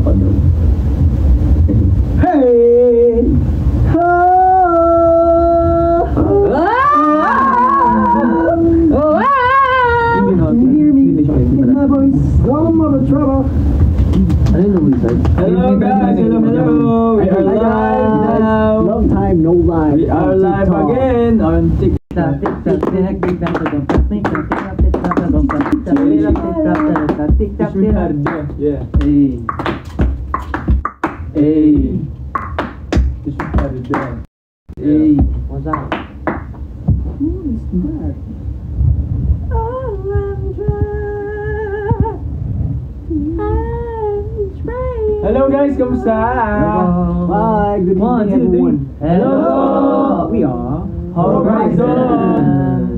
ako doon. Hey! Hello guys, hello. We are live. Long time no live. We are live again on TikTok. Yeah. Hey. Hey. What's up? Who is that? Hello guys, kamusta? Bye. Good evening, everyone. Hello. We are Horizon.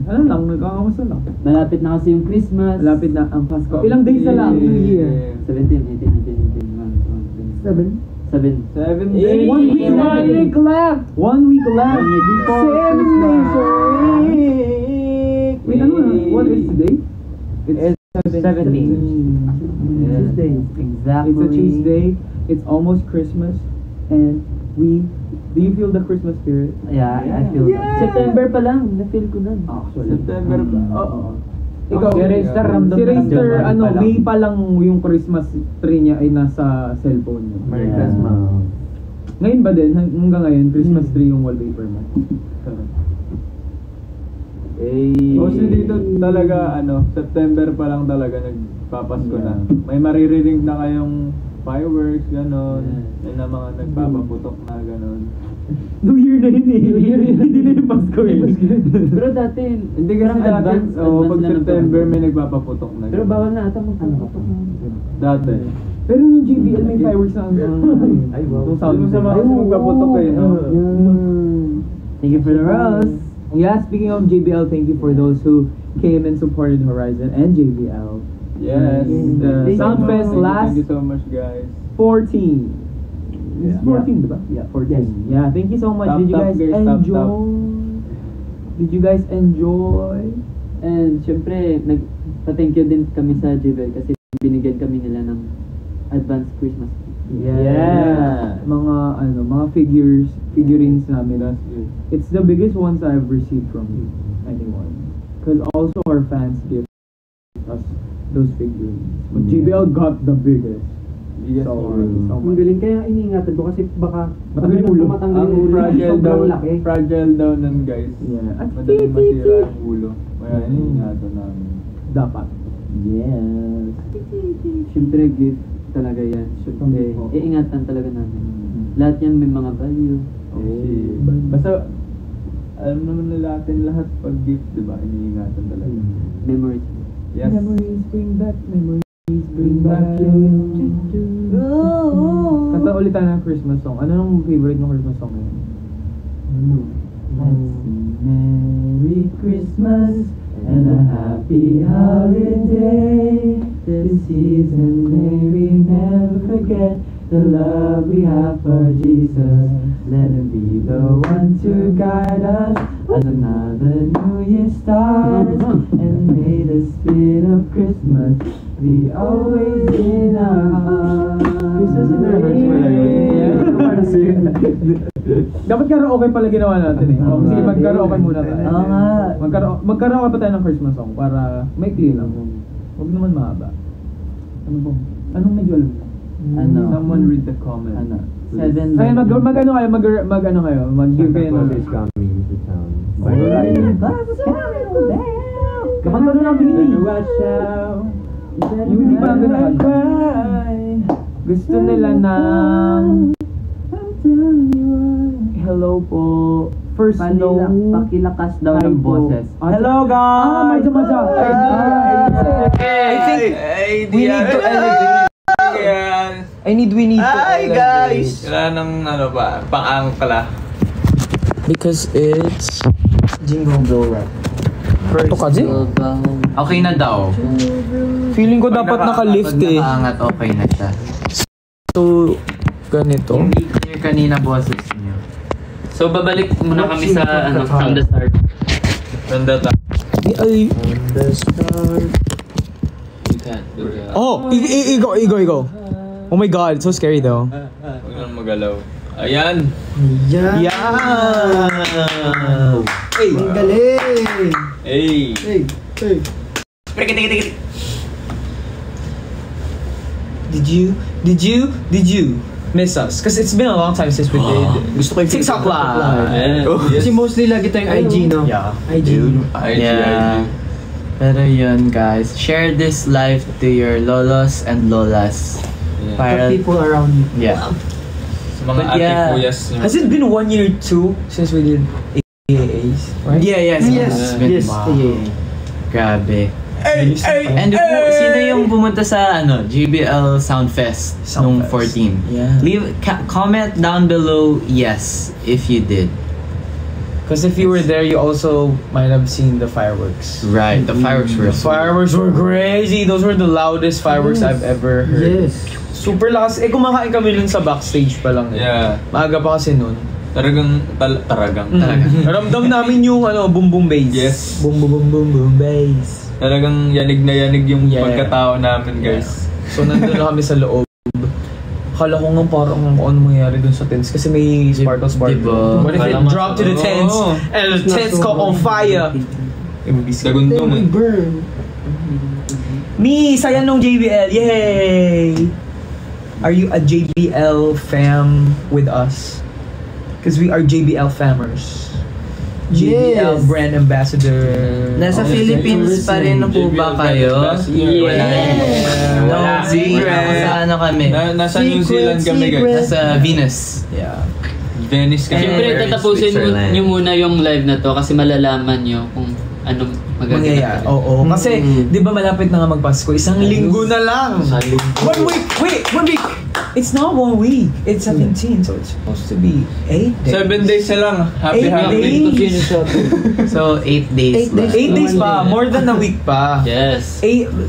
Ano lang, nagkakamusta lang. Malapit na kasi yung Christmas. Malapit na ang Pasko. Ilang days na lang? New Year. 17, 18, 19, 19, 7. 7 days. 1 week left. 1 week left. 7 days a week. Wait, ano? What is today? It's 17. Tuesday. Exactly. It's a Tuesday. It's almost Christmas, and do you feel the Christmas spirit? Yeah, I feel that. September pa lang, na-feel ko na. September pa. Oo. Ikaw, Si Raystar, ramdam si na Raystar, January ano, pa lang. May pa lang yung Christmas tree niya ay nasa cellphone niya. Merry Christmas. Ngayon ba din, hanggang ngayon, Christmas tree yung wallpaper mo? Mostly dito talaga, September pa lang talaga nagpapasko na. May maririnig na kayong fireworks, gano'n. May na mga nagpapaputok na gano'n. New Year na yun eh. New Year hindi na yung Pasko eh. Pero dati, Hindi kasi dati, pag September may nagpapaputok na. Pero bawal na ata magpaputok. Dati. Pero yung JBL may fireworks na Ay, wow. Yung sound Yung sa mga magpaputok eh, no? Thank you for the rose. Yeah, speaking of JBL, thank you for those who came and supported Horizon and JBL. Yes. The Soundfest last Thank you so much, guys. 14. It's Yeah. 14, diba? Yeah, 14. Yeah, thank you so much. Top, Did you guys top, guys, top, enjoy? top. Did you guys enjoy? And syempre, nagpa-thank you din kami sa JBL kasi binigyan kami nila ng advance Christmas gift. Yeah. Mga figurines namin. That's good. It's the biggest ones I've received from anyone. Because also our fans give us those figurines. But JBL got the biggest. Yes, So Ang much. galing kaya iniingatan ko kasi baka Matanggal yung ulo. matanggal Ang yung ulo. fragile daw, Sobrang laki. fragile daw nun, guys. Yeah. At Madaling masira ang ulo. Kaya iniingatan namin. dapat. Yes. Syempre gift talaga yan. Syempre, iingatan talaga namin. Lahat yan may mga value. Basta, alam naman na natin lahat pag gift, di ba? Iniingatan talaga. Memories. Yes. Memories bring back memories. Bring back you. Kanta ulit tayo ng Christmas song. Ano nung favorite ng Christmas song ngayon? Merry Christmas and a happy holiday. This season may we never forget the love we have for Jesus. Let him be the one to guide us as another new year starts. And may the spirit of Christmas be always in our hearts. Christmas in our hearts. Dapat karaoke pala ginawa natin eh. Oh, sige, magkaraoke muna tayo. Oo nga. Magkaraoke pa tayo ng Christmas song para may clear lang. Huwag naman mahaba. Ano ba? Anong medyo alam mo? Ano? Someone read the comment. Ano? Please. 7. Kaya mag-ano kayo? Mag-give kayo ng... is coming to town. Kapag ano lang binili? Watch out. Yung hindi pa lang gano'n. Gusto nila ng... Hello po. First Pakilakas daw Hi ng po. boses. Hello guys! Madya. We need to elevate. We need to Hi guys! Wala nang pang-ang pala. Because it's Jingle Bell Rock. Ito kasi? Okay na daw. Feeling ko dapat naka-lift eh. Pag nakaangat, okay na siya. So, ganito. Hindi clear kanina boses niyo. So, babalik muna kami sa from the start. Ganda ta. Ay, on the start. Can't do that. Oh, go. Oh my god, it's so scary though. Huwag nang magalaw. Ayan! Yan. Yeah. Hey, ang galing. Hey! Hey. Did you miss us? Because it's been a long time since we did Gusto ko yung TikTok Live. Kasi mostly lagi tayong IG, no? Yeah. IG. IG. Yeah. Pero yun guys, share this live to your lolos and lolas. Yeah. The Para, people around you. yeah. Sa mga But ate yeah. kuyas nyo. Has it been 1 year too since we did AAs? Right? Yes. Yes. It's been- Yes. wow. Yeah. Grabe. And sino yung pumunta sa JBL Soundfest nung Soundfest. 14? Yeah. Leave comment down below yes if you did. Because if you were there, you also might have seen the fireworks. Right, the fireworks were The fireworks were crazy. Those were the loudest fireworks I've ever heard. Yes. Super lakas. Kumakain kami nun sa backstage pa lang. Yeah. Maaga pa kasi nun. Taragang. Ramdam namin yung boom boom bass. Yes. Boom boom boom boom boom bass. Talagang yanig na yanig yung Yeah. pagkatao namin, guys. So nandun na kami sa loob. Akala ko nga parang kung ano mangyayari dun sa tents kasi may sparkles. Diba? What if it Akala dropped to the Oo. tents and the tents caught on fire? Daguntong Then we burn. Me, saya nung JBL. Yay! Are you a JBL fam with us? Because we are JBL famers. JBL Yes. brand ambassador. Nasa Philippines pa rin po ba kayo? Wala. Wala. Secret. Sa ano kami? Nasa New Zealand kami, guys. Nasa Venus. Yeah. Venice kami. Siyempre, Very tatapusin Switzerland. nyo muna yung live na to kasi malalaman nyo kung anong Mangyayari. magaganap. Oo. Kasi, di ba malapit na nga magpasko? Isang linggo na lang. 1 week. Wait, 1 week. It's not 1 week. It's 17. So it's supposed to be 8 days. 7 days na lang. Happy, 8 happy. days. So 8 days. 8 days. 8 days pa. More than a week pa. Yes.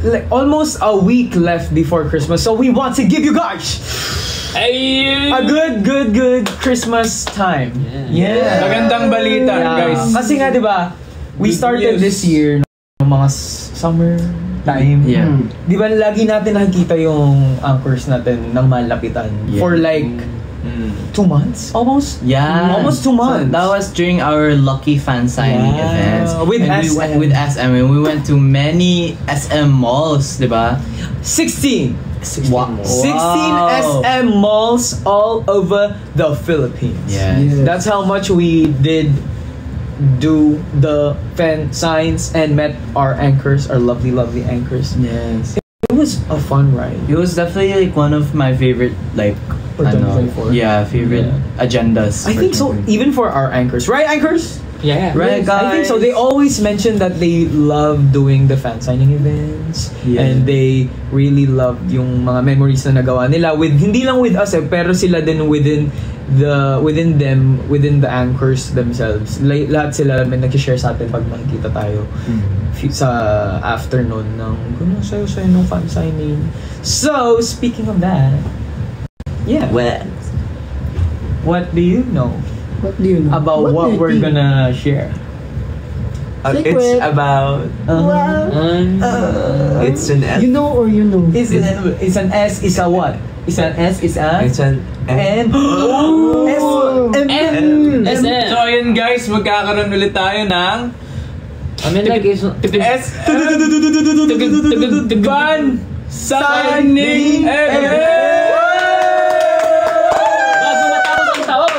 Like almost a week left before Christmas. So we want to give you guys a good Christmas time. Yeah. Magandang balita, guys. Kasi nga, di ba, we started this year ng mga summer time. Yeah. Di ba lagi natin nakikita yung anchors natin ng malapitan Yeah. for like 2 months? Almost? Yeah. Almost 2 months. So that was during our Lucky Fan Signing Yeah. events. With And we SM. went with SM. And we went to many SM malls, diba? 16 Wow. 16 SM malls all over the Philippines. Yes. That's how much we did do the fan signs and met our anchors, our lovely anchors. Yes. It was a fun ride. It was definitely like one of my favorite For 2024. favorite agendas. I for think so, 2024. even for our anchors. Right, anchors? Yeah. Right, Yes, I think so. guys? They always mention that they love doing the fan signing events. Yeah. And they really loved yung mga memories na nagawa nila with hindi lang with us pero sila din within the anchors themselves. Lahat sila may nag-share sa atin pag nakikita tayo sa afternoon ng sayo nung fan signing. So, speaking of that, yeah. What do you know What do you know? about what do you we're think? gonna share? Secret. It's about It's an F. You know or you know? Is it? It's an S. Is a what? Is an S. Is a. It's an F. And SM. So, ayun guys, magkakaroon ulit tayo ng S. Fan Signing Event! Bago matapos ang taon.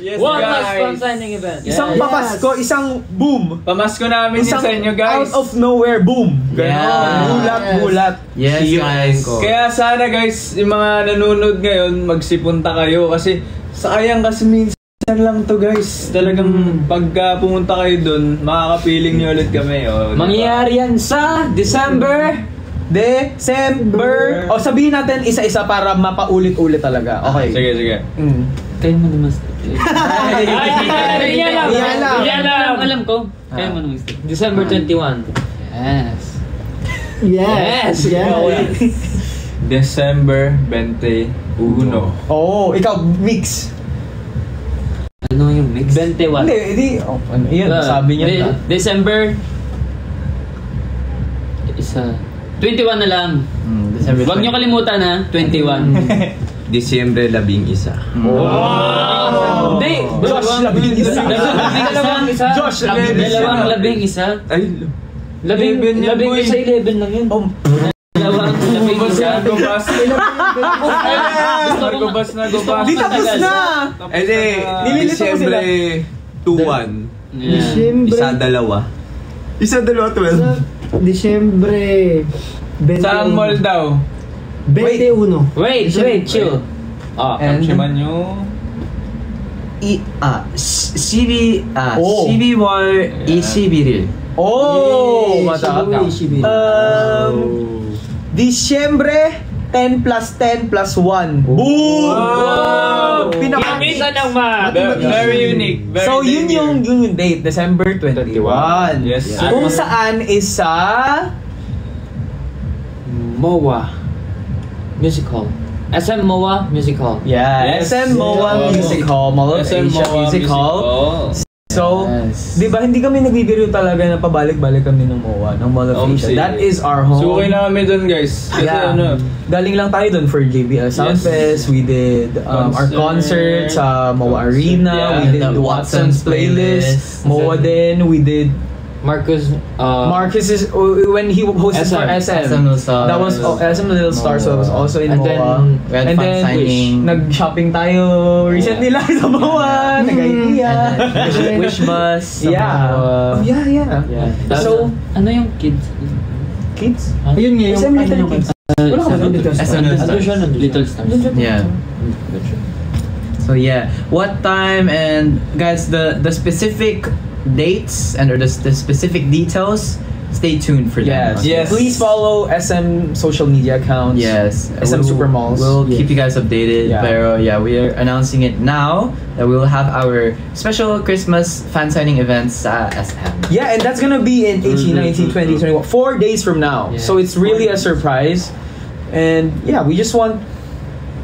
Yes, One last guys. fan signing event. Isang Yes. papasko, isang boom. Pamasko namin yun Isang sa inyo, guys. out of nowhere, boom. Yeah. Bulat. Yes, See you guys. Anchor. Kaya sana guys, yung mga nanonood ngayon, magsipunta kayo kasi sayang kasi minsan lang to guys. Talagang pagka pumunta kayo dun, makakapiling nyo ulit kami. Oh, diba? Mangyayari yan sa December. O sabihin natin isa-isa para mapaulit-ulit talaga. Okay. Sige, sige. Kayo mo naman. Yan lang. Alam ko. Kayo mo naman. December 21. Yes. Yes. Yes. December 21. Oh, ikaw mix. Ano yung mix? 21. Hindi. Oh, ano, yan, sabi niya na. December isa 21 na lang. December Huwag nyo kalimutan ha, 21. Disyembre 11. Hindi! Josh, labing isa. Dalawang isa. Josh, labing isa. Dalawang labing isa. Ay, Labing isa, 11 lang yun. Dalawang labing isa. Nagubas na gubas. Di tapos na! edi, Nililito ko sila. Disyembre 2-1. Disyembre. Isa, dalawa, 12. Disyembre 21. Saan mall daw? 21. Wait, chill. And Shimanyo.12월 21일. Oh! Mata. Disyembre 10 plus 10 plus 1. Boom! Pinakita ng Very unique. Very So yun yung date, December 21. Yes. Kung saan is sa MOA Music Hall. SM MOA Music Hall. Yes. SM MOA Music Hall, Mall of Asia Music Hall. So, di ba hindi kami nagbibiro talaga na pabalik-balik kami ng MOA, ng Mall of Asia. That is our home. Suki na kami dun, guys. Kasi Galing lang tayo dun for JBL Soundfest. We did our concert sa MOA Arena. We did Watson's Playlist. MOA din. We did Marcus is when he hosted for SM. That was SM Little Star, so it was also in MOA. And then nag-shopping tayo recently lang sa MOA. Nag-idea. Wish Bus. Yeah. So, ano yung kids? Kids? Ayun nga yung SM Little Kids. Wala ka ba dito? Little Stars. Yeah. So yeah, what time and guys, the specific dates and or the specific details, stay tuned for them. Yes. Please follow SM social media accounts. Yes. SM Supermalls. We'll keep you guys updated. Pero yeah, we are announcing it now that we will have our special Christmas fan signing events at SM. Yeah, and that's gonna be in 18, 19, 20, 21. 4 days from now. Yeah. So it's really a surprise. And yeah, we just want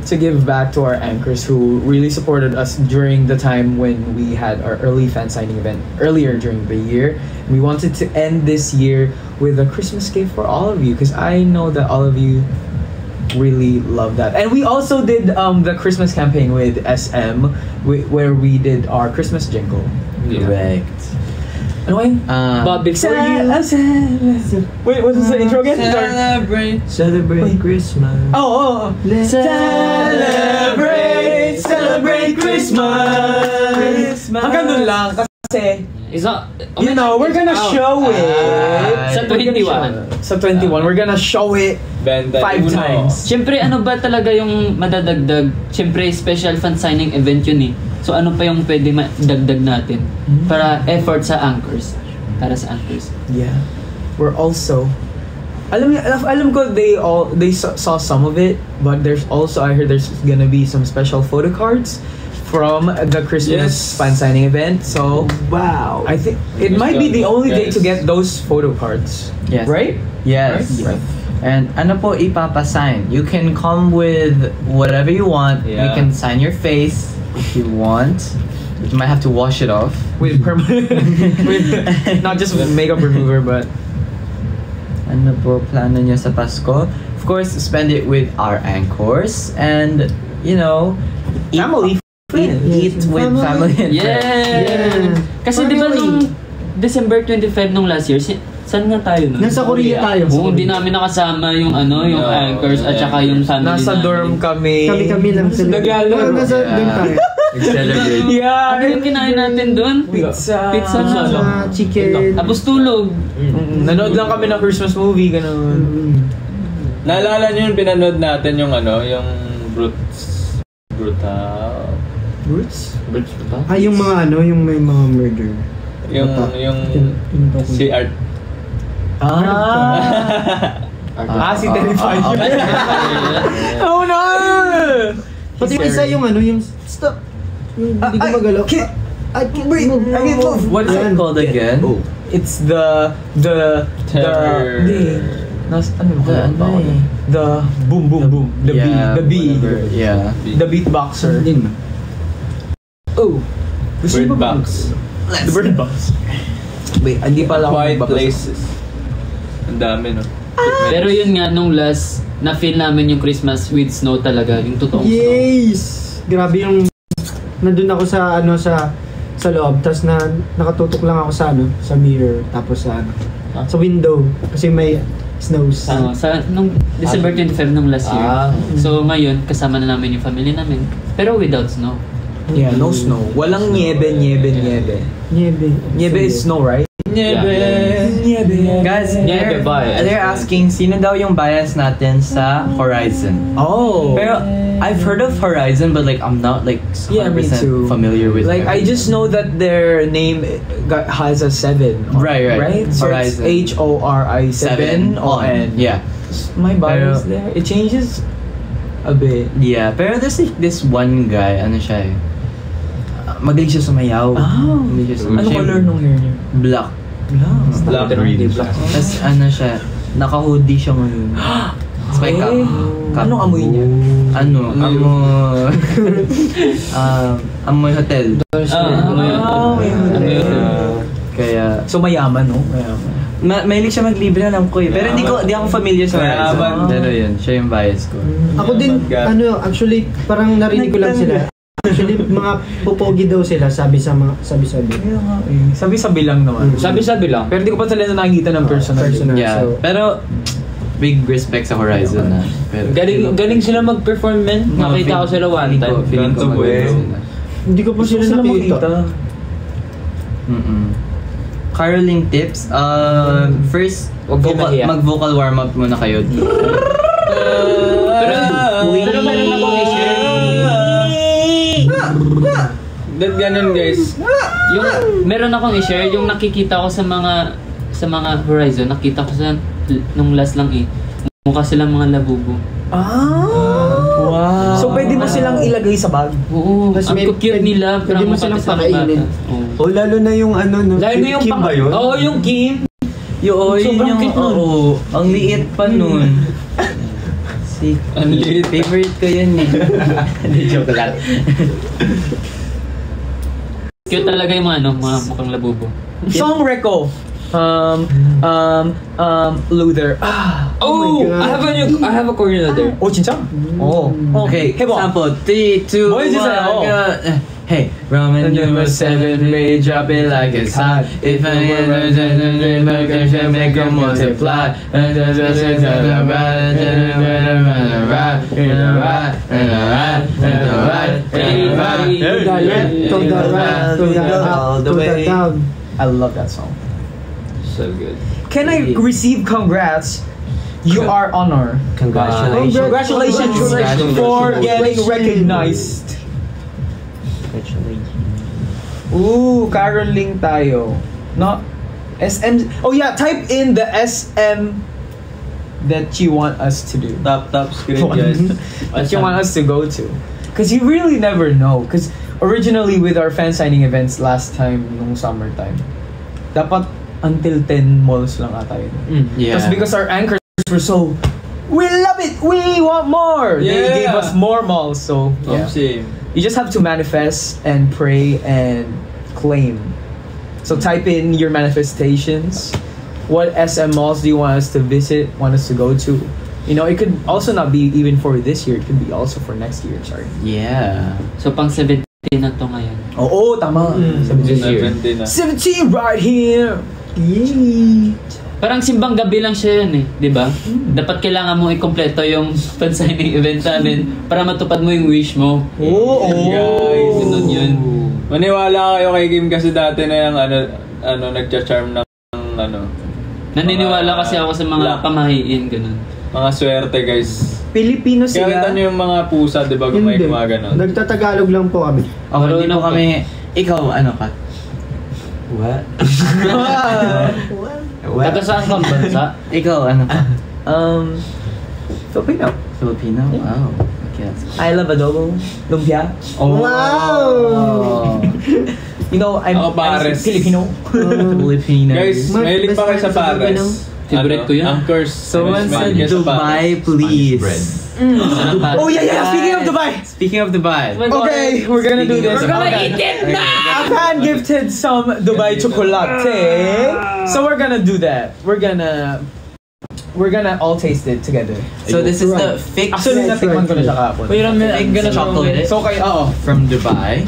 to give back to our anchors who really supported us during the time when we had our early fan signing event earlier during the year. We wanted to end this year with a Christmas gift for all of you because I know that all of you really love that. And we also did the Christmas campaign with SM where we did our Christmas jingle. Correct. Ano yun? But before you... Wait, what was the intro again? Celebrate Christmas. Oh. Let's Celebrate Christmas. Hanggang dun lang kasi you know, we're gonna show it. Sa 21. Sa 21, we're gonna show it 5 times. Siyempre, ano ba talaga yung madadagdag? Siyempre, special fan signing event yun eh. So, ano pa yung pwede madagdag natin? Para effort sa anchors. Para sa anchors. Yeah. We're also... Alam ko they saw some of it, but there's also, I heard there's gonna be some special photo cards from the Christmas fan signing event. So, wow. I think it might be the only day to get those photo cards. Yes. Right? Yes. Right. And ano po ipapasign? You can come with whatever you want. You can sign your face if you want. You might have to wash it off with not just with makeup remover, but ano po plano niyo sa Pasko? Of course, spend it with our anchors and you know, family. Eat with family and friends. Kasi di ba nung December 25 nung last year, saan nga tayo nun? Nasa Korea tayo. Oo, hindi namin nakasama yung yung anchors at saka yung family nasa dorm kami. Kami lang sila. Nagalaro. Nasa dorm tayo. Celebrate. Ano yung kinain natin doon? Pizza, chicken. Tapos tulog. Nanood lang kami ng Christmas movie, ganun. Naalala nyo yung pinanood natin yung yung Brutal. Roots? Yung mga yung may mga murder. Si Art. Si Terrifier. Oh no! Pati yung isa yung yung stop. Hindi ko magalaw. I can't move. What is it called again? It's the boom boom boom. The beatboxer. Bird Box. The Bird Box. Wait, hindi pala ako Quiet magbabasa. Places. Ang dami, no? Pero yun nga, nung last, na-feel namin yung Christmas with snow talaga, yung totoong snow. Yes! Grabe yung nandun ako sa sa loob, tapos nakatutok lang ako sa mirror, tapos sa window kasi may snows. Nung December 25 nung last year. So ngayon, kasama na namin yung family namin. Pero without snow. Yeah, no snow. Walang niebe. Niebe is snow, right? Guys, they're asking, sino daw yung bias natin sa Horizon? Oh. Pero I've heard of Horizon, but like I'm not like 100% familiar with. Like I just know that their name has a 7. Right. So Horizon. It's HORI7 on. Yeah. My bias there. It changes a bit. Yeah, pero there's like this one guy, ano siya eh. Magaling siya sumayaw. Magaling siya sumayaw. Ano color nung hair niya? Black. Black green. Tapos ano siya, naka-hoodie siya ngayon. Tapos may cap. Anong amoy niya? Amoy hotel. Kaya, so mayaman, no? Mayaman. Mahilig siya maglibre, alam ko eh. Pero di ako familiar sa Mayaman. Pero yun, siya yung bias ko. Ako din, actually, parang narinig ko lang sila. Actually, mga pupogi daw sila, sabi-sabi. Sabi-sabi lang naman. Sabi-sabi lang. Pero di ko pa sila nakikita ng personal. Yeah, So, pero big respect sa Horizon na. Pero Galing sila mag-perform, men. Nakita ko sila one time. Feeling ko magaling sila. hindi ko pa sila nakita. Caroling tips. First, mag-vocal warm-up muna kayo. Pero meron akong i-share. Ganun guys. Meron akong i-share yung nakikita ko sa mga Horizon. Nakita ko sa nung last lang mukha silang mga labubo. Wow. So pwede mo silang ilagay sa bag. Oo. Ang cute nila. Pwede mo silang pakainin. Lalo na yung no? Lalo na yung Kim ba yun? Oo, yung Kim. Sobrang cute nun. Ang liit pa nun. Ang liit. Favorite ko yun eh. Joke lang. Cute talaga yung mga mukhang labubo. Song Reco. Luther. Oh, I have a coordinator. Oh, 진짜? Oh. Okay, sample. 3, 2, 1, Hey, Roman number 7, may drop it like it's hot. If I get a should make them multiply. I love that song. So good. Can I receive congrats? You are honored. Congratulations for getting recognized. Ooh, caroling tayo. No? SM. Oh yeah, type in the SM that you want us to do. Top screen guys. That you want us to go to. Because you really never know. Because originally with our fan signing events last time nung summertime, dapat until 10 malls lang ata yun. Yeah. Just because our anchors were so, we love it, we want more. Yeah. They gave us more malls, so yeah. Same. You just have to manifest and pray and claim. So type in your manifestations. What SM malls do you want us to visit, want us to go to? You know, it could also not be even for this year. It could be also for next year, sorry. Yeah. So pang 17 na to ngayon. Oo, tama. 17 right here. Yay! Parang simbang gabi lang siya yan di ba? Dapat kailangan mo i-kompleto yung fan-signing event namin para matupad mo yung wish mo. Oo! Guys, ganun yun. Maniwala kayo kay Kim kasi dati na yung nagcha-charm ng Naniniwala kasi ako sa mga pamahiin, ganun. Mga swerte guys. Pilipino sila. Kaya nyo yung mga pusa, di ba? May mga ganon. Nagtatagalog lang po kami. Hindi po kami, ikaw ano ka? What? Taga saan kang bansa? Ikaw ano ka? Filipino. Filipino? Wow. Okay. I love adobo. Lumpia. Wow! You know, I'm Pares. Filipino. Filipino. Guys, mahilig pa kayo sa Pares. Favorite ko yun. Anchors. Someone said Dubai, please. Oh yeah. Speaking of Dubai. Okay, we're gonna do this. We're gonna eat it now! A fan gifted some Dubai chocolate. So we're gonna do that. We're gonna we're gonna all taste it together. So this is the fake Actually, natikman ko na siya kahapon. Wait a minute, I'm gonna chocolate So, okay, from Dubai.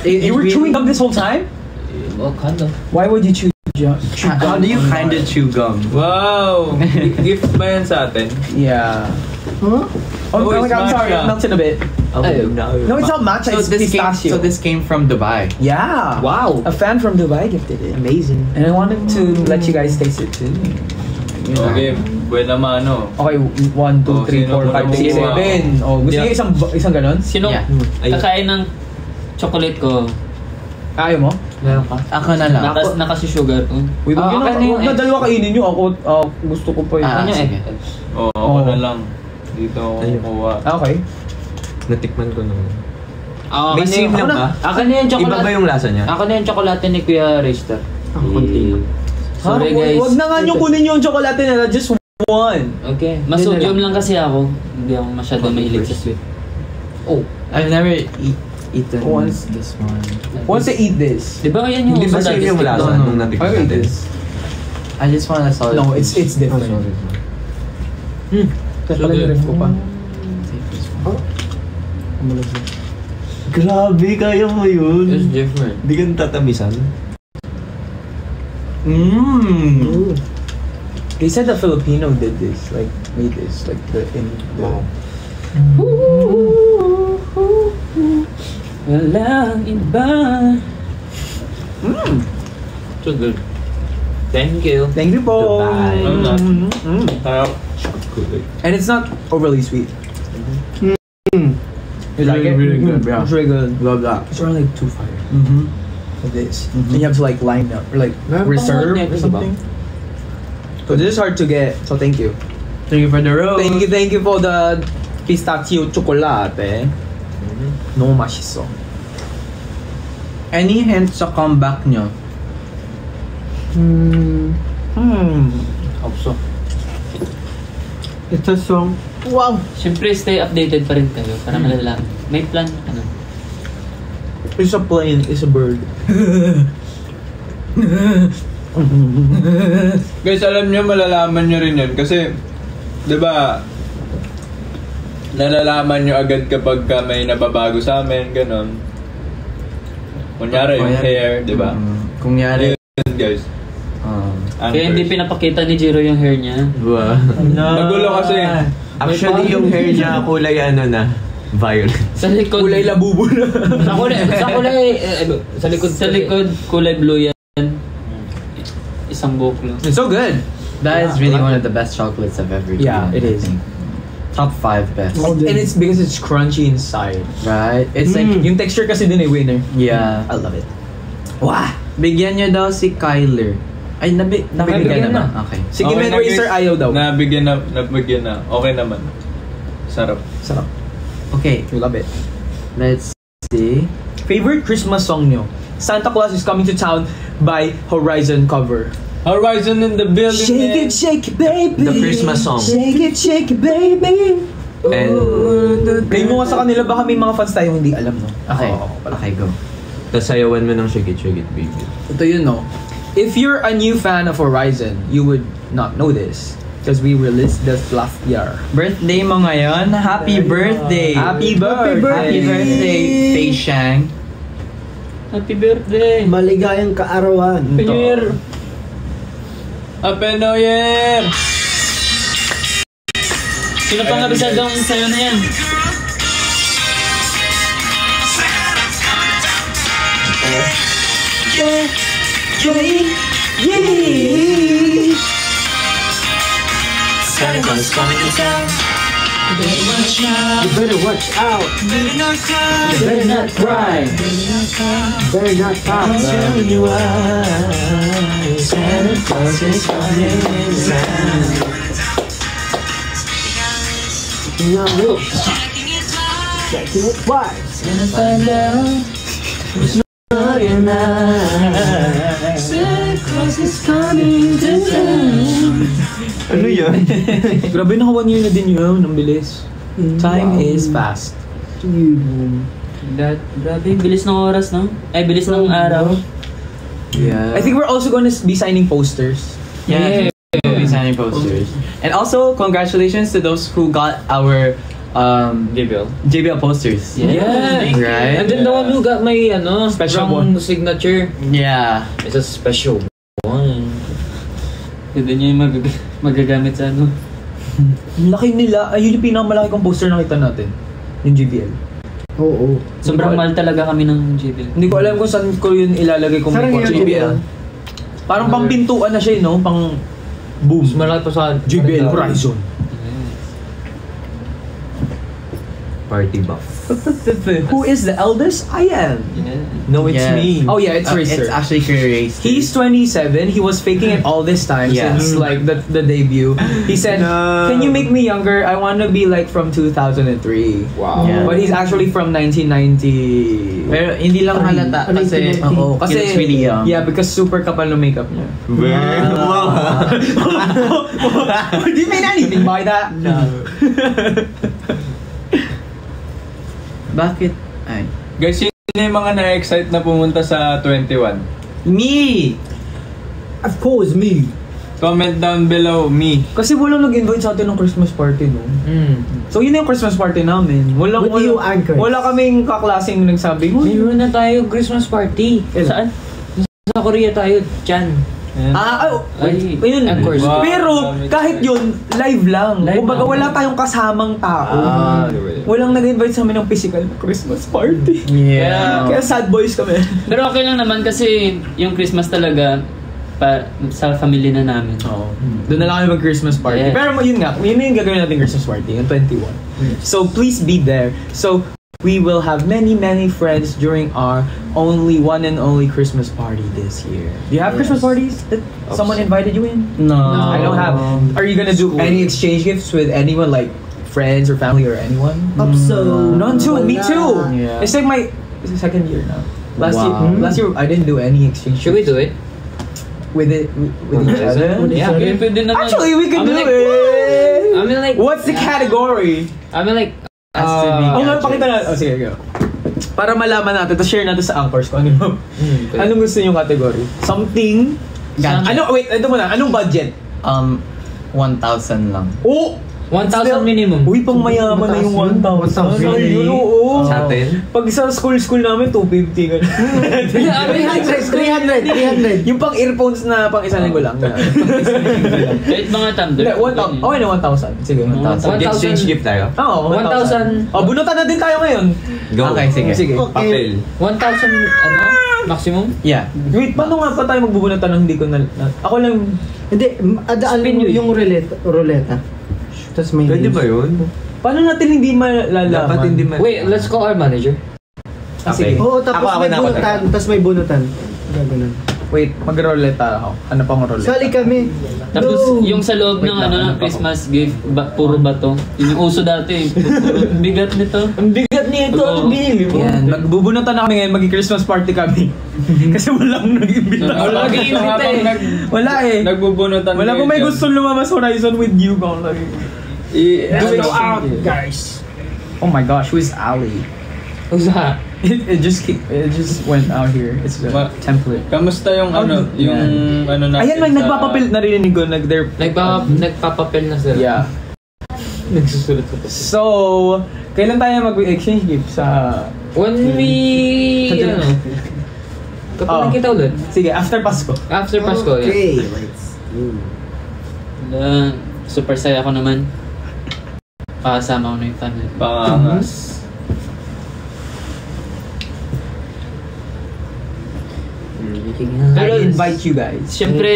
You were chewing gum this whole time? Well, kind of. Why would you chew gum? How do you kind of chew gum? Wow! Gift ba yan sa atin? Yeah. Huh? Oh, Oh, it's I'm sorry, matcha. it melted a bit. No, it's not matcha, it's pistachio. So this came from Dubai. Yeah. Wow. A fan from Dubai gifted it. Amazing. And I wanted to let you guys taste it too. Okay, buwan naman ano. Okay, 1, 2, 3, 4, 5, 6, 7. Oh, gusto niyo isang ganon? Sino Yeah. kakain ng chocolate ko? Ayaw mo? Meron ka? Ako na lang. Nakasi sugar ko. Uy, wag Ah, yun, wag na dalawa kainin nyo. Ako, gusto ko pa yun. Ah, Ano sige. Oo, ako na lang. Dito ako kukuha. Okay. Natikman ko naman. May same lang ba? Akin na yung chocolate. Iba ba yung lasa niya? Akin na yung chocolate ni Kuya Richter. Ako, konti lang. Sorry guys. Wag na nga nyo kunin yung chocolate nila. Just one. Okay. Masodium lang kasi ako. Hindi ako masyado mahilig sa sweet. Oh. I've never eaten Once. this one. Once I eat this. Di ba yan yung Hindi ba same yung lasa nung natikman I eat natin? this. I just want a solid. No, it's different. Kaya pala yung ref ko pa. Take this one. Grabe, kaya mo yun. It's different. Di ka tatamisan? They said the Filipino did this, like made this, like the Walang iba. So good. Thank you. Thank you po. Goodbye. Sarap. And it's not overly sweet. You like it? Really good, yeah. It's really good. Love that. It's around like 2.5 of this. And you have to like line up or like Meron pa reserve ako or next, something. So this is hard to get. So thank you. Thank you for the rose. Thank you for the pistachio chocolate. No mashiso. Any hints sa comeback nyo? Hope so. It's a song. Wow! Siyempre, stay updated pa rin kayo para malalaman. May plan ka na. It's a plane. It's a bird. Guys, alam nyo, malalaman nyo rin yun. Kasi, di ba, nalalaman nyo agad kapag may nababago sa amin, ganon. Kunyari, yung hair, di ba? Kunyari. Yun, guys. Kaya hindi pinapakita ni Jiro yung hair niya. Wow. Magulo kasi. Actually, yung hair niya kulay ano na, violet. Sa likod. Kulay labubo na. Sa likod, kulay blue yan. Isang buhok lang. It's so good. That is really one of the best chocolates I've ever eaten. Yeah, it I is. think. Top 5 best. And it's because it's crunchy inside. Right? It's like, Yung texture kasi din ay winner. yeah. I love it. Wow! Bigyan nyo daw si Kyler. Ay, Nabigyan nabigyan na. naman. Okay. Si Okay Gimen na, Racer guys. ayaw daw. Nabigyan na. Okay naman. Sarap. Sarap. Okay, We love it. let's see. Favorite Christmas song nyo? Santa Claus is Coming to Town by Horizon cover. Horizon in the building. man. shake it, baby. The Christmas song. Shake it, baby. And Play mo nga sa kanila, baka may mga fans tayong hindi alam, no? Okay. Oo, pala. Okay, go. tasayawan mo ng Shake It, Baby. Ito yun, no? If you're a new fan of Horizon, you would not know this. Because we released this last year. Birthday mo ngayon. Happy birthday. Happy birthday. Happy birthday, Fei Shang. Happy birthday! Maligayang kaarawan. Happy New Year! Happy New Year! Sino pang abisadong sa'yo na yan? Santa Claus coming to town. You better watch out. You better not cry. You better not talk. I'm telling you why. Santa Claus is coming to town. You know, look. Checking it twice. Gonna find out who's naughty or not. Santa Claus is coming to town. Ano yan? Grabe, naka 1 year na din yun. Ang bilis. Time is fast. Grabe, bilis ng oras, no? Ay, bilis ng araw. Yeah. I think we're also gonna be signing posters. Yeah. Happy signing posters. And also, congratulations to those who got our JBL posters. Yeah. Right? And then the one who got my Special wrong signature. Yeah. It's a special one. Hindi niya yung magagamit sa ano. Ang laki nila. Ayun yung pinakamalaki kong poster na nakita natin. Yung JBL. Oo. Sobrang mahal talaga kami ng JBL. Hindi ko alam kung saan ko yun ilalagay kung may Sarang kotse. yun, JBL. Parang pang pintuan na siya, no? Pang boom. Mas malaki pa sa JBL Horizon. Party buff. Who is the eldest? I am. No, it's Yes. me. Oh yeah, it's Racer. It's actually Racer. He's 27. He was faking it all this time Yeah. since like the debut. He said, No. "Can you make me younger? I want to be like from 2003." Wow. Yeah. But he's actually from 1990. Pero hindi lang halata kasi, Oo, kasi he looks really young. Yeah, because super kapal ng makeup niya. Do you mean anything by that? No. Bakit? Ay. Guys, sino yung mga na-excite na pumunta sa 21? Me! Of course, me. Comment down below, me. Kasi walang nag-invite sa atin ng Christmas party, no? So yun yung Christmas party namin. Walang, What do you anchor? wala kaming kaklaseng nagsabi, Mayroon na tayo Christmas party. Kailan? Saan? Sa Korea tayo, Chan. Ayun. Of course. Wow. Pero kahit yun, live lang. Live Kumbaga lang. wala tayong kasamang tao. Walang nag-invite sa amin ng physical na Christmas party. Yeah. Kaya sad boys kami. Pero okay lang naman kasi yung Christmas talaga sa family na namin. Oo. Doon na lang kami mag-Christmas party. Yeah. Pero yun nga, yun yung gagawin natin Christmas party, yung 21. So please be there. So we will have many friends during our one and only Christmas party this year. Do you have Christmas parties that someone invited you in? No. I don't have. Are you gonna do any exchange gifts with anyone, like friends or family or anyone? So None too. Me too. Yeah. It's like my second year now. Last year I didn't do any exchange. Should we do it? with each other? Yeah, pwede naman. Actually, we can do like, it. I mean like, What's the category? I mean like, Pakita na. Oh, sige, go. Para malaman natin, to share natin sa anchors ko. Anong gusto niyong category? Something? Wait, ito muna. Anong budget? 1,000 lang. Oh! 1,000 minimum. Uy, pang mayaman na yung 1,000. Ayun, oo. Sa atin? Pag sa school namin, 250 ganun. 300. Yung pang earphones na pang isang linggo lang. Kahit mga tumbler. 1,000. Okay na, 1,000. Sige, 1,000. Exchange gift tayo? Oo, 1,000. Oh, bunutan na din tayo ngayon. Go. Okay, sige. Papel. 1,000 maximum? Yeah. Wait, paano nga pa tayo magbubunutan ng hindi ko na... Ako lang... Hindi, adaan mo yung ruleta. Tapos may Pwede names. ba yun? Paano natin hindi malalaman? Dapat hindi man. Wait, let's call our manager. Sige. Oo, tapos may bunutan. Tapos may bunutan. Gano'n. Wait, mag-roleta ako. Ano pang roleta? Sali kami. Tapos Go. yung sa loob ng ng Christmas gift, puro bato. Yun yung uso dati. Puro bigat nito. Ang bigat nito, ano binili mo? Yan, magbubunutan na kami ngayon, mag-Christmas party kami. Kasi walang nag-imbita. Wala nag-iimbita eh. Wala eh. Nagbubunutan Wala kayo po may dyan. gusto lumabas Horizon with you. Kung lagi. Let's go out, guys. Oh my gosh, who is Ali? Who's that? It just went out here. It's a template. Kamusta yung yung ano natin? Ayan, may nagpapapil, narinig ko, Nagpapapel na sila. Yeah. Nagsusulat ko. So, kailan tayo mag-exchange gift sa... When we... Kapag nakita ulit. Sige, after Pasko. After Pasko, yeah. Okay, let's go. Super saya ko naman. Pakasama ko na yung family. Pangangas. I invite you guys. Siyempre,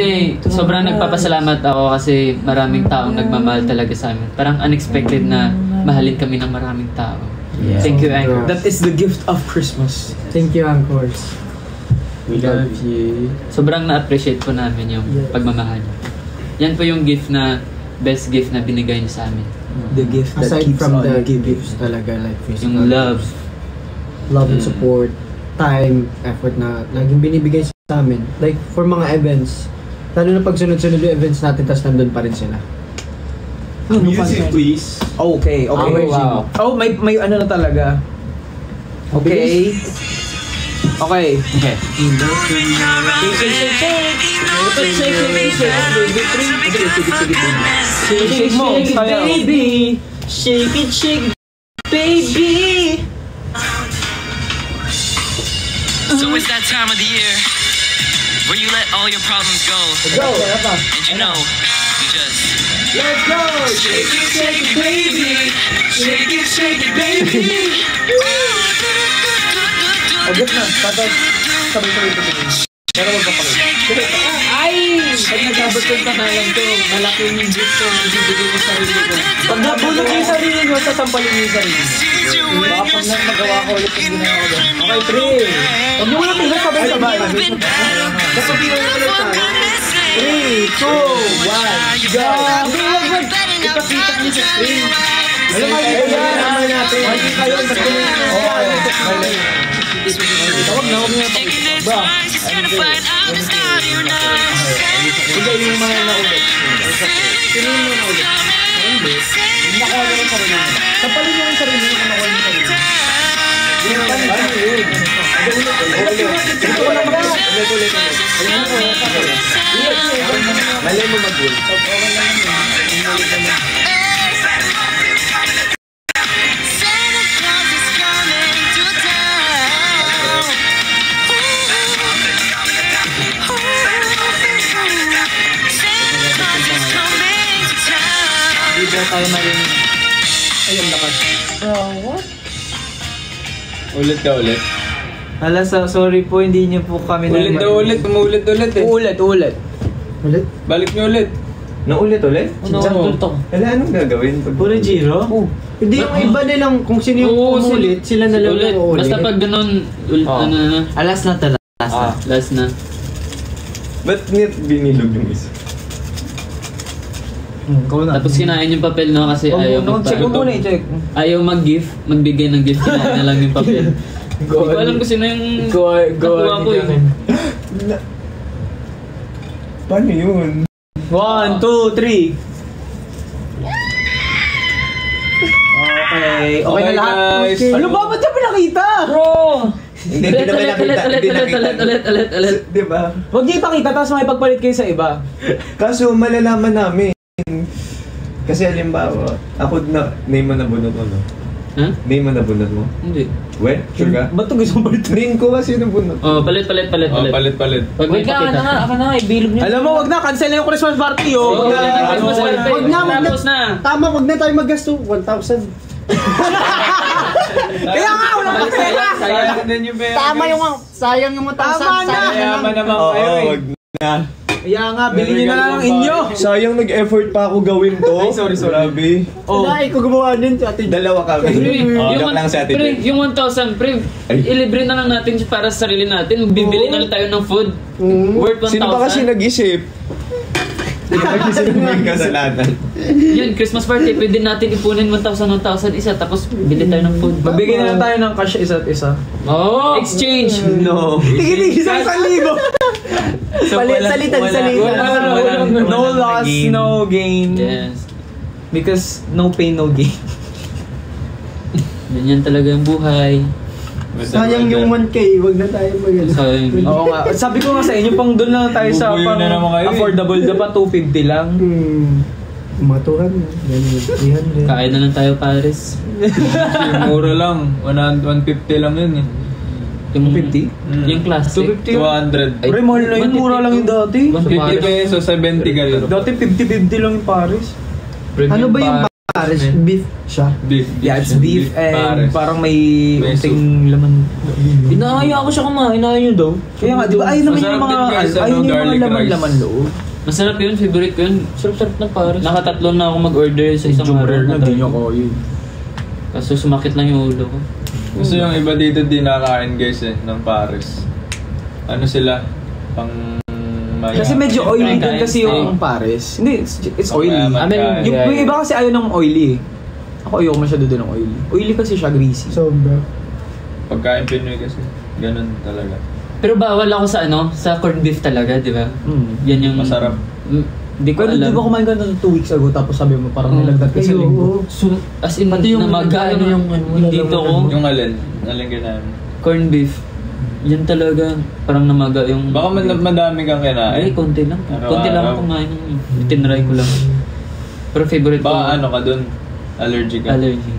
sobrang nagpapasalamat ako kasi maraming taong nagmamahal talaga sa amin. Parang unexpected na mahalin kami ng maraming tao. Yeah. Thank you, Anchor. That is the gift of Christmas. Thank you, Anchors. We love you. Sobrang na-appreciate po namin yung pagmamahal niyo. Yan po yung best gift na binigay niyo sa amin. The gift that Aside keeps from on the giving. gifts talaga, like physical. Yung love. Love and support. Time, effort na laging binibigay sa amin. Like, for mga events. Lalo na pag sunod-sunod yung events natin, tas nandun pa rin sila. Music, please. Okay. wow. Oh, may ano na talaga. Okay. Okay. Okay. Shake mo, sayaw. Baby, shake it, baby. So it's that time of the year where you let all your problems go. And you know, you just Let's go! shake it, baby. Shake it, baby. Agad na. Tapos, sabay-sabay ito tingin. Pero wag papakita. Ay! Pag nag-abot yung kanayan ko, malaki yung gift ko, ibibigay ko sa sarili ko. Pag nabulog yung sarili nyo, sasampalin nyo yung sarili. Baka pag magawa ko ulit yung ginawa ko doon. Okay, 3. Huwag nyo muna tingnan, sabay-sabay. Kapag tingnan nyo ulit tayo. 3, 2, 1, go! Ipakita niyo sa screen. Alam mo, naman natin. Hindi kayo, ba't ko na tawag na, huwag nyo napakita. Ba? Hindi yung mga naulit. Sino yung mga naulit? Hindi. Nakuha nyo yung sarili. Kapalin nyo yung sarili yung nakuha nyo yung sarili. Malay mo mag-goal. Hindi tayo marinig. Ayun, lakas. Ulit ka ulit. Hala, sorry po, hindi niyo po kami Ulit daw ulit, umuulit ulit eh. Ulit. Ulit? Balik niyo ulit. Naulit ulit? Wala, anong gagawin? Puro Jiro? Hindi yung iba nilang kung sino yung umulit, sila na lang Ulit. yung uulit. Basta pag ganun, ano na. Alas na to, last na. Last na. Ba't binilog yung isa? Tapos kinain yung papel, no? Kasi ayaw Check mo muna, i-check. Ayaw mag-gift, magbigay ng gift, kinain na lang yung papel. Hindi ko alam kung sino yung nakuha ko eh. Paano yun? 1, 2, 3. Okay na lahat. Guys. Ano ba? Ba't niya pinakita? Bro! Hindi naman nakita. Ulit. Diba? Huwag niya ipakita, tapos makipagpalit kayo sa iba. Kaso malalaman namin. Kasi halimbawa, ako na, name mo na bunot mo, no? Ha? Name mo na bunot mo? Hindi. We? Sure ka? Ba't ito gusto mo palit? Name ko kasi yung bunot. Oh, palit. Palit. Pag may pakita. Aka na nga, ibilog niyo. Alam mo, wag na, cancel na yung Christmas party, oh. Wag na. Tapos na. Tama, wag na tayo maggasto. 1,000. Kaya nga, wala pa pera. Sayang din yung pera. Tama yung sayang yung 1,000. Tama na. Mayaman naman kayo eh. wag na. Kaya nga, bilhin nyo na lang ang inyo. Sayang nag-effort pa ako gawin to. Ay, sorry. Grabe. Ay, ko gumawa din sa atin. Dalawa kami. Joke lang sa atin. Pre, yung 1,000, pre, Ay. ilibre na lang natin para sa sarili natin. Bibili na lang tayo ng food. Worth 1,000. Sino ba kasi nag-isip? Sino ba kasi nag kasalanan? Yun, Christmas party, pwede natin ipunin 1,000 isa, tapos bili tayo ng food. Magbigay na lang tayo ng cash isa't isa. Oh! Exchange! No. Tigil-tigil sa 1,000. Salitan. No loss, no gain. Yes. Because no pain, no gain. Ganyan talaga yung buhay. Sayang yung 1K, wag na tayo mag-ano. Sayang. Oo nga. Sabi ko nga sa inyo, pang doon lang tayo sa Bubuyo pang na naman kayo eh. affordable na pa, 250 lang. Matuhan na. Ganun, 300. Kain na lang tayo, Paris. Mura lang. 150 lang yun eh. Yung 250? Yung classic. 200. Pre, mahal na yun. Mura lang yung dati. 50 pesos, 70 ganun. Dati 50-50 lang yung Paris. Ano ba yung Paris? Beef siya? Beef. Yeah, it's beef and Paris. parang may May unting laman. Inaaya ko siya kumain, inaaya niyo daw. Kaya nga, di ba? Ayun naman yung Masarap mga, din guys, ayun yung mga garlic laman-laman rice. loob. Masarap yun, favorite ko yun. Sarap-sarap ng Paris. Nakatatlo na ako mag-order sa isang araw. ko yun. Kaso sumakit lang yung ulo ko. Gusto yung iba dito di nakain guys eh, ng Paris. Ano sila? Pang... Kasi medyo oily din kasi yung Oo. Paris. Hindi, it's oily. Mayaman I mean, ka. yung iba kasi ayaw ng oily eh. Ako ayoko masyado din ng oily. Oily kasi siya, greasy. Sobra. Pagkain Pinoy kasi. Ganun talaga. Pero bawal ako sa sa corned beef talaga, di ba? Yan yung... Masarap. Di ko Pero alam. di ba kumain ka na 2 weeks ago tapos sabi mo parang nilagdat ka sa Ay, linggo. oo. As in, Pati yung namaga, ano, yung ano, yung dito ko, Yung alin? Alin ginahin? corned beef. Yan talaga, parang namaga yung... Baka madami kang kinain. Ay, konti lang. Araw-araw. Konti lang ako kumain. Tinry ko lang. Pero favorite ko. Baka ano ka dun? Allergic ka? Allergy.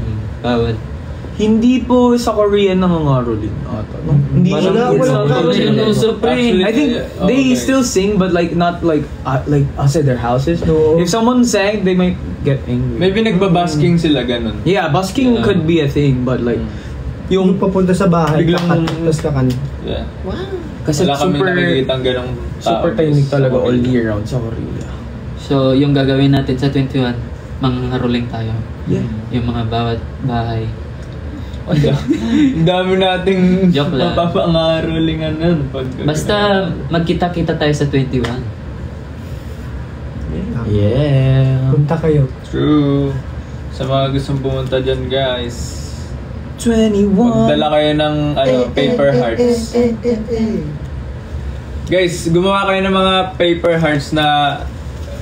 Bawal. Hindi po sa Korean nangangaroling ata. No? Hindi Parang siya. Actually, I think they okay. still sing, but like not like outside their houses. No. If someone sang, they might get angry. Maybe nagbabasking sila ganun. Yeah, busking could be a thing, but like Yung yung papunta sa bahay, biglang- tapos kakan. Yeah. kasi Wala kami super nakikitang ganong tao. super tahimik sa talaga all Korea. year round sa Korea. So, yung gagawin natin sa 21, mangharuling tayo. Yeah. Yung mga bawat bahay. Ang dami nating Joke lang. mapapangarolingan nun. Basta magkita-kita tayo sa 21. Yeah. Punta kayo. True. Sa mga gustong pumunta dyan, guys, 21. magdala kayo ng paper hearts. Guys, gumawa kayo ng mga paper hearts na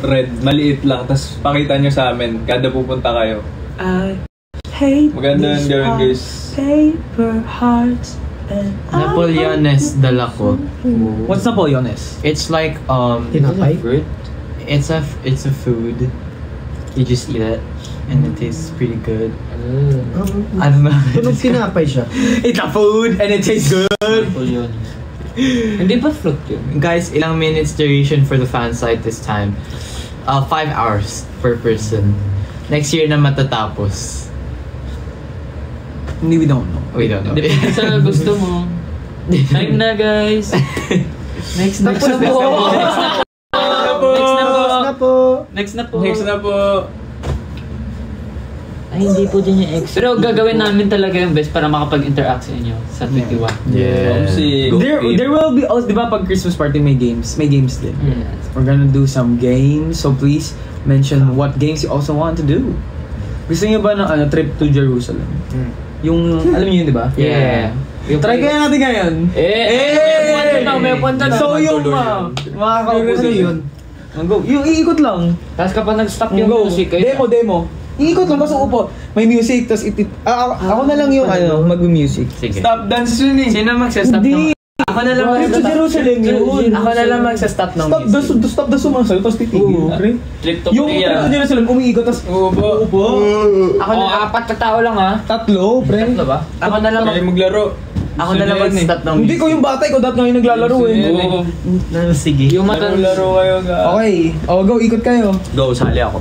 red, maliit lang, tapos pakita nyo sa amin kada pupunta kayo. I hate Maganda yun gawin, guys. paper hearts and Napoleones dala ko. What's Napoleones? It's like Tinapay? it's a food. You just eat it and it tastes pretty good. I don't know. Tunog tinapay siya. It's a food and it tastes good. Yun. Hindi ba fruit yun? Guys, ilang minutes duration for the fan site this time? 5 hours per person. Next year na matatapos. We don't know. We don't know. Depende sa gusto mo. Time na, guys. Next na po. Next na po. Next na po. Ay, hindi po din yung extra. Pero gagawin namin talaga yung best para makapag-interact sa inyo sa 21. Yeah. There will be also, di ba pag Christmas party may games din. Yes. We're gonna do some games, so please mention what games you also want to do. Gusto niyo ba ng trip to Jerusalem? Yung, alam niyo yun, di ba? Yeah. Try kaya natin ngayon. May punta na. So yung makakaupo yun. Go. Yung iikot lang. Tapos kapag nag-stop yung Go. music, ay, Demo. Iikot lang, basta upo. May music, tapos ako na lang yung mag-music. Sige. Stop dance yun eh. Sino magsastop Hindi. Ako na lang Trip to Jerusalem yun. Ako na lang magsastop ng music. Stop the sumasayo, tapos titigil. trip to Yung Trip to Jerusalem, umiikot, tapos upo. Ako na apat na tao lang ha. Tatlo, pre. ba? Ako na lang Kayo maglaro. Ako na lang mag-stop ng Hindi ko yung bata, ikaw dati ngayon naglalaro eh. Oo. Sige. Yung mata. Laro kayo, guys. Okay. Go, ikot kayo. Go, sali ako.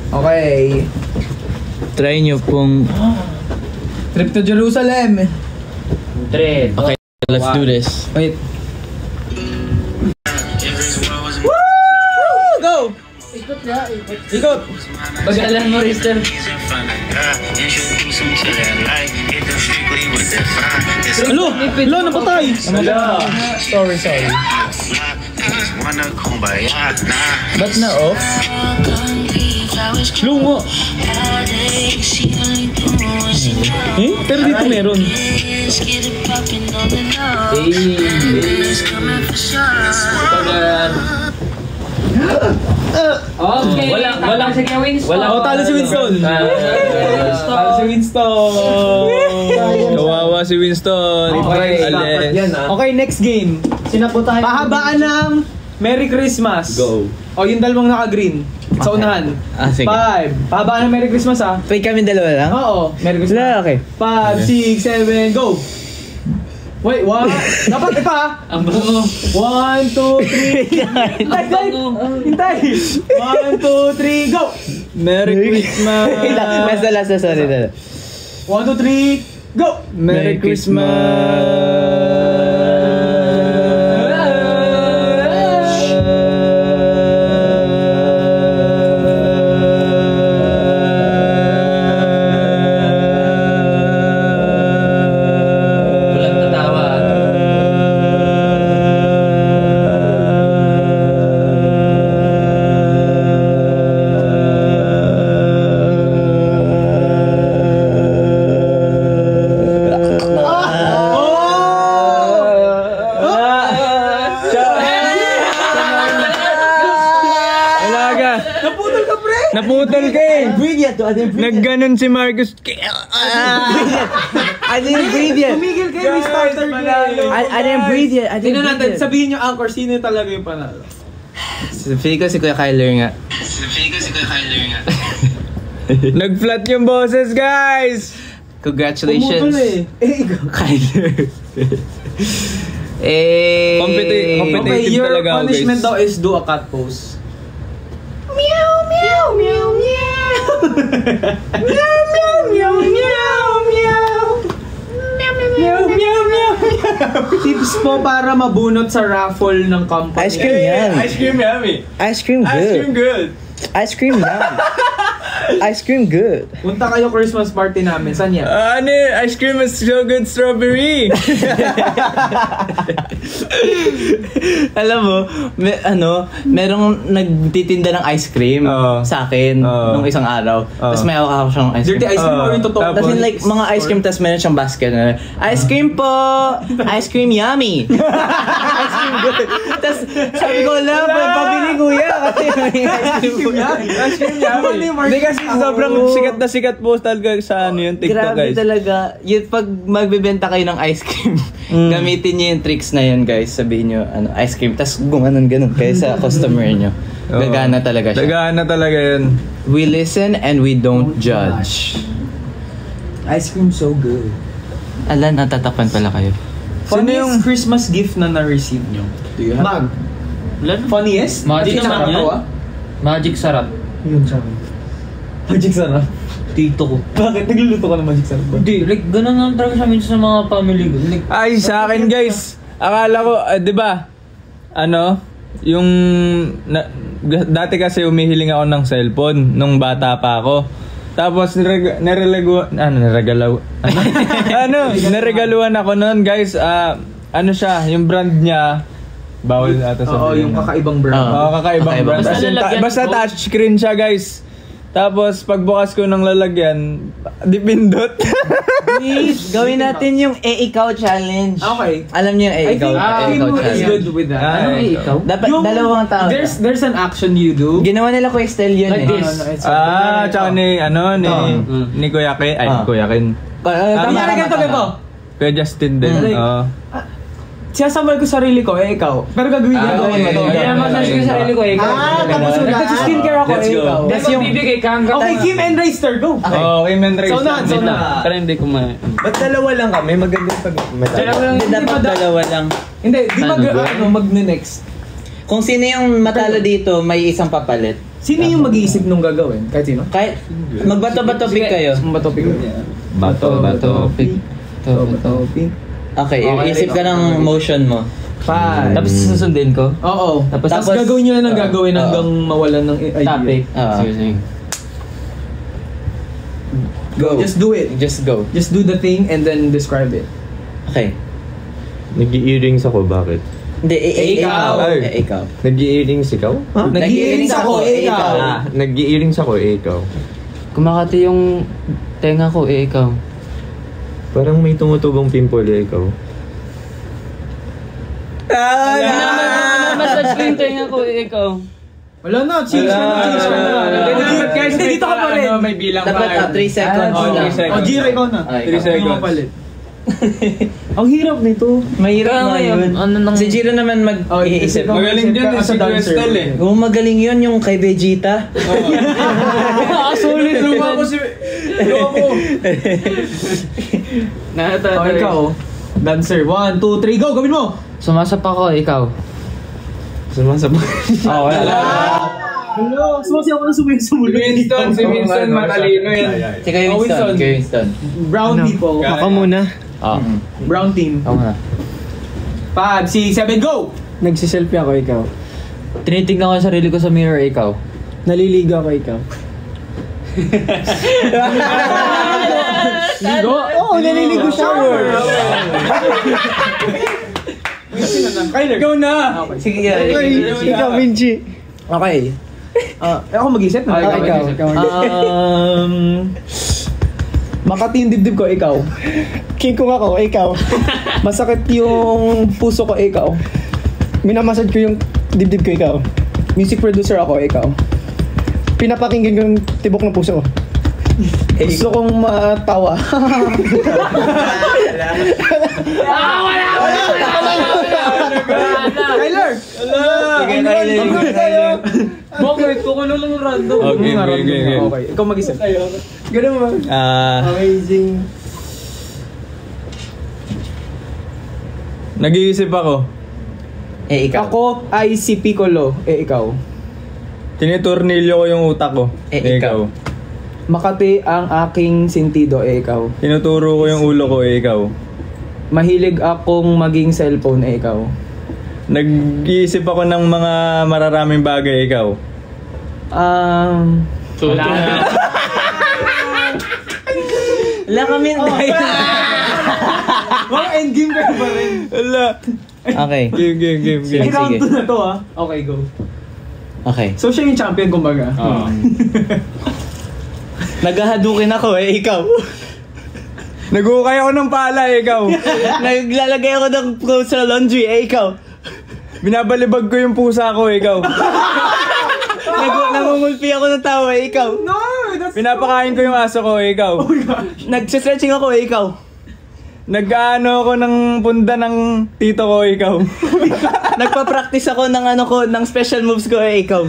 Okay. Try nyo pong... Trip to Jerusalem. Trip. Okay, let's do this. Wait. Woo! Go! Ikot! Pag-alan mo, Rister. Alo, napatay! Sorry. Ba't na off? Lungo! Pero dito meron. Okay. Walang sige, Winston. Talo si Winston! Talo si Winston! Kawawa si Winston. Okay, next game. Sinapo tayo. Pahabaan ng Merry Christmas. Go. O, yung dalawang naka-green. Sa unahan. Sige. 5. Pahabaan ng Merry Christmas ha. Wait, kami dalawa lang? Oo, Merry Christmas. Okay. 5, 6, 7, go! Wait, what? Dapat pa! Ang bango. 1, 2, 3. Hintay! 1, 2, 3, go! Merry Christmas! Last, sorry. 1, 2, 3, go! Merry Walang tatawa. Oh! Naputol ka eh. Breathe yet, I didn't breathe yet. Nagganon si Marcus. I didn't breathe yet. Tumigil kayo, may starter kayo. I didn't breathe yet. I Tingnan didn't natin, breathe yet. sabihin nyo, Anchor, sino talaga yung panalo? Feeling ko si Kuya Kyler nga. Nag-flat yung boses, guys! Congratulations. Kyler. Competitive Okay, your talaga ako, punishment guys. daw is do a cat pose. Tips po para mabunot sa raffle ng company. Ice cream yummy. Ice cream yummy. Ice cream Ice cream good. good. Ice cream yummy. Ice cream good. Punta kayo Christmas party namin. Saan yan? Ano ice cream is so good strawberry. Alam mo, merong nagtitinda ng ice cream sa akin nung isang araw. Tapos may ako siyang ice cream. Dirty ice cream or yung totoo? Tapos yung like mga ice cream, tapos meron siyang basket na ice cream po! Ice cream yummy! Ice cream good. Tapos sabi ko, pabili kuya kasi may ice cream yummy. Ice cream yummy. Hindi kasi sobrang sikat na sikat po talaga sa ano yung TikTok, Grabe guys. talaga. Yun, pag magbebenta kayo ng ice cream, gamitin niyo yung tricks na yun, guys. Sabihin niyo, ice cream. Tapos gumanon kayo sa customer niyo. Gagana talaga siya. Gagana talaga yun. We listen and we don't judge. Ice cream so good. Ala, natatakpan pala kayo. Funniest Christmas gift na na-receive nyo? Do you have? Funniest? Magic Hindi sarap naman yun. ako, Magic sarap. Yun sa akin. Magic sarap? Tito ko. Bakit? Nagluluto ka ng magic sarap ba? Hindi, like, ganun lang talaga sa amin sa mga family ko. Like, Ay, sa akin, guys. Akala ko, di ba? Yung dati kasi umihiling ako ng cellphone nung bata pa ako. Tapos naregaluan ako noon, guys. Ano siya, yung brand niya. Bawal ata sa Oo, yung kakaibang brand. Oo, kakaibang brand. Basta As in, lalagyan basta mo. touchscreen siya, guys. Tapos pagbukas ko ng lalagyan, dipindot. Please, gawin natin yung ikaw challenge. Okay. Alam niyo yung I think ikaw Kim is challenge. good with that. Ano ikaw? Dapat Yung- dalawang tao. There's an action you do. Ginawa nila Kuya Estel yun Like eh. this. Tsaka ni Kuya Ken. Ay, Kuya Ken. Tama, ganito. Kuya Justin din. Like, Oo. Siyasambal ko sarili ko, ikaw. Pero gagawin ko okay. ito. Kaya massage ko sa sarili ko, ikaw. tapos wala. Nag-skincare ako, Let's go. ikaw. Tapos yung bibigay ka hanggang... Okay, Kim and Reister, go! Okay, men race. So na. Pero hindi ko Ba't dalawa lang kami? Maganda yung pag-medal. Dapat dalawa lang. Hindi, di mag-next. Kung sino yung matalo dito, may isang papalit. Sino yung mag-iisip nung gagawin? Kahit sino? Kahit magbato-bato pick kayo. Topic. Bato, pick. Topic. Okay, Okay, isip ka ng motion mo. 5. Tapos susundin ko. Oo. Tapos Tapos- gagawin nyo na ng gagawin hanggang mawalan ng idea. Topic. Oo. Sige. Go. Just do it. Just go. Just do the thing and then describe it. Okay. Nag-i-earrings ako, bakit? Hindi, Ikaw. ikaw. Nag-i-earrings ikaw? Nag-i-earrings ako, ikaw. Nag-i-earrings ako, ikaw. Kumakati yung tenga ko, ikaw. Parang may tumutubong pimple, ikaw. Massage ko yung tenga ko, ikaw. Wala na, change ka na. Guys, Hindi, dito ka pa rin. May bilang Dapat 3 seconds Oh, lang. 3 seconds. O, Jira, ikaw na. 3 seconds. Ang hirap nito. Mahirap Kaya na ngayon, yun. ano nang- Si Jiro naman mag-iisip. ikaw. Magaling din As a si Kuya dancer. Estel eh. Kung magaling yun yung kay Vegeta. Sulit Luma ko si... Luma ko. O, ikaw. Dancer. 1, 2, 3, go! Gawin mo! Sumasapa ko, ikaw. Sumasabay. Wala. Hello! Sumasya ako na sumayin sa mulo. Si Winston, matalino yan. Si Kuya Winston. Kuya Winston. Brown people. Ako muna. Brown team. Ako na. 5, 6, 7, go! Nagsiselfie ako, ikaw. Tinitignan ko yung sarili ko sa mirror, ikaw. Naliligo ako, ikaw. Ligo? Oo, naliligo shower. Kyler. Go na! Sige, Ikaw, Vinci. Okay. Ako mag-isip na. Ikaw. Makati yung dibdib ko, ikaw. King Kong ako, ikaw. Masakit yung puso ko, ikaw. Minamasad ko yung dibdib ko, ikaw. Music producer ako, ikaw. pinapakinggan ko yung tibok ng puso ko. Gusto kong matawa. Tyler! Bakit? Kukulo lang random. Okay. Ikaw mag-isip. Ganun ba? Amazing. Nag-iisip ako. Ikaw. Ako ay si Piccolo. Ikaw. Tiniturnilyo ko yung utak ko. Ikaw. Makati ang aking sentido. Ikaw. Tinuturo ko yung ulo ko. Ikaw. Mahilig akong maging cellphone. Ikaw. Nag-iisip ako ng mga mararaming bagay. Ikaw. Wala kami Mga endgame ka ba rin? Wala. Okay. Game. Sige. Round Sige. 2 na to ah. Okay, go. Okay. So siya yung champion kumbaga. Naghahadukin ako ikaw. Nag-ukay ako ng pala. Ikaw. Naglalagay ako ng clothes sa laundry ikaw. Binabalibag ko yung pusa ko. Ikaw. Nangungulpi ako ng tawa ikaw. No! That's Pinapakain ko yung aso ko. Ikaw. Nagse-stretching ako ikaw. Nag-ano ako ng punda ng tito ko. Ikaw. Nagpa-practice ako ng special moves ko ikaw.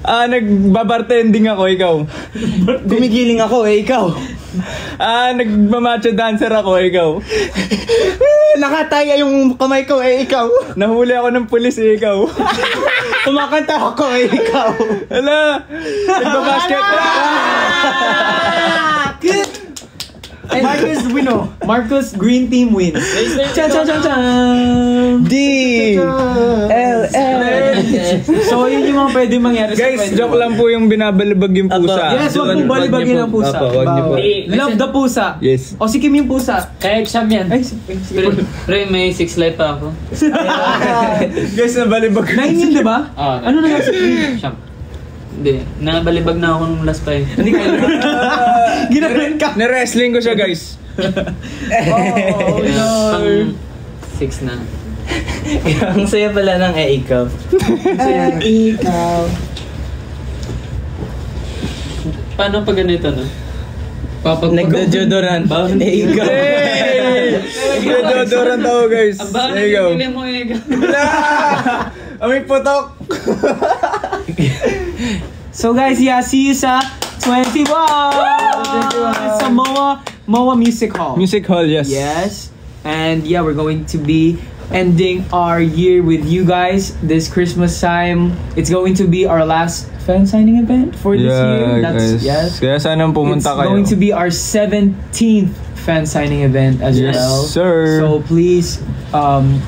Nagbabartending ako. Ikaw. Gumigiling ako ikaw. Nagmamacho dancer ako. Ikaw. Nakataya yung kamay ko ikaw. Nahuli ako ng pulis. Ikaw. Kumakanta ako ikaw. Hala. Nagbabasket. Marcus Green Team wins. Chan. D-L-L. So yun yung mga pwede mangyari sa Guys, kwento. joke lang po yung binabalibag yung pusa. Yes, wag mong balibagin ang pusa. Apo, wag niyo po. Love the pusa. Yes. O si Kim yung pusa. Kaya exam yan. Ay, Pre, may 6 life pa ako. Guys, nabalibag ko. 9 yun, di ba? Ano na nga si Kim? Siyam. Hindi, nabalibag na ako nung last pa eh. Hindi kayo. Ginaran ka. Na-wrestling ko siya, guys. Oh, no. Pang 6 na. Ang saya pala ng ikaw. Ikaw. Paano pag ganito no? Nagdo-deodorant. Ikaw. Nag-deodorant ako, guys. Aba, There you go. nagpili mo eh. Aming putok. So guys, yeah, see you sa 21 sa MOA Music Hall. Music Hall, yes. Yes. And yeah, we're going to be ending our year with you guys this Christmas time. It's going to be our last fan signing event for this year. Guys. Yes. Kaya sana pumunta It's kayo. going to be our 17th fan signing event as Yes, well. sir. So please,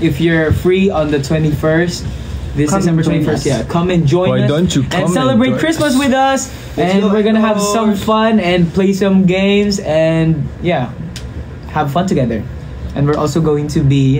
if you're free on the 21st, this Come December join 21st, us. yeah, come and join Why us don't you and come celebrate and join Christmas us? with us. And we're gonna have some fun and play some games and yeah, have fun together. And we're also going to be,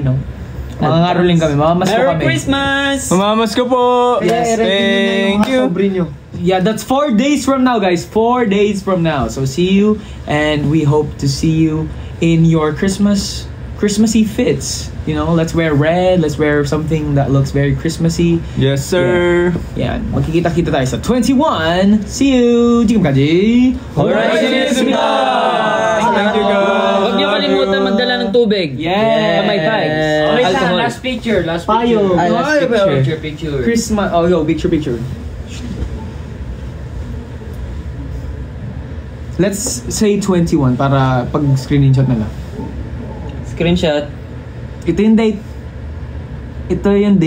mangangaroling kami, mamamas ko Merry kami. Christmas! Mamamas ko po. Yes, Thank you. Yeah, that's 4 days from now, guys. 4 days from now. So see you, and we hope to see you in your Christmassy fits. Let's wear red. Let's wear something that looks very Christmassy. Yes, sir. Yeah, magkikita-kita tayo sa 21. See you. 지금까지 Horizon Thank you, guys. Huwag niyo kalimutan magdala ng tubig. Yes. Kamay pipes. Wait lang, Alcohol. last picture. Payo. Picture. Christmas. Oh, yo, picture. Let's say 21 para pag screenshot na lang. Screenshot. Ito yung date. 21.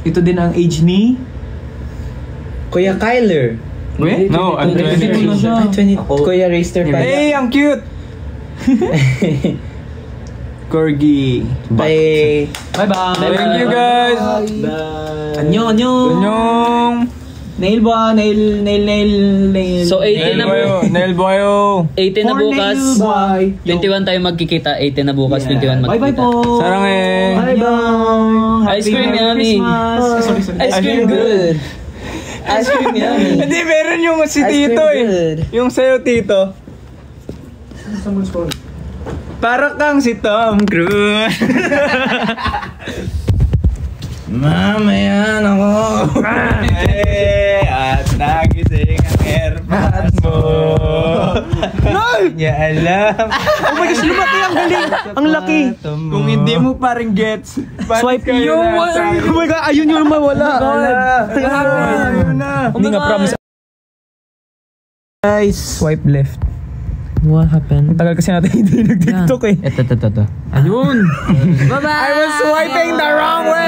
Ito din ang age ni... Kuya Kyler. Wait? No, I'm 22 na siya. 20. Kuya Raster pa. Hey, ang cute. Corgi. Bye. Bye-bye. Thank you, guys. Annyeong. Annyeong. Nail ba? Nail. So 18 na bukas. Nail boyo. 18 na bukas. Bye. 21 tayo magkikita. 18 na bukas. 21 magkikita. Bye-bye po. Sarang eh. Bye-bye. Ice cream yummy. Sorry. Ice cream good. Ice cream yummy. Hindi, meron yung si Ice cream Tito eh. good. Yung sa'yo, Tito. Para kang si Tom Cruise. Mamaya ako. At nagising ang airpods mo. Niya alam. Oh my gosh, lumaki ang galing. Ang laki. Kung hindi mo pa rin gets, Swipe yung oh my god, ayun yung mawala. Ayun na. Hindi nga promise. Guys, swipe left. What happened? Ang tagal kasi natin hindi nag-TikTok eh. Ito. Ayun. I was swiping the wrong way.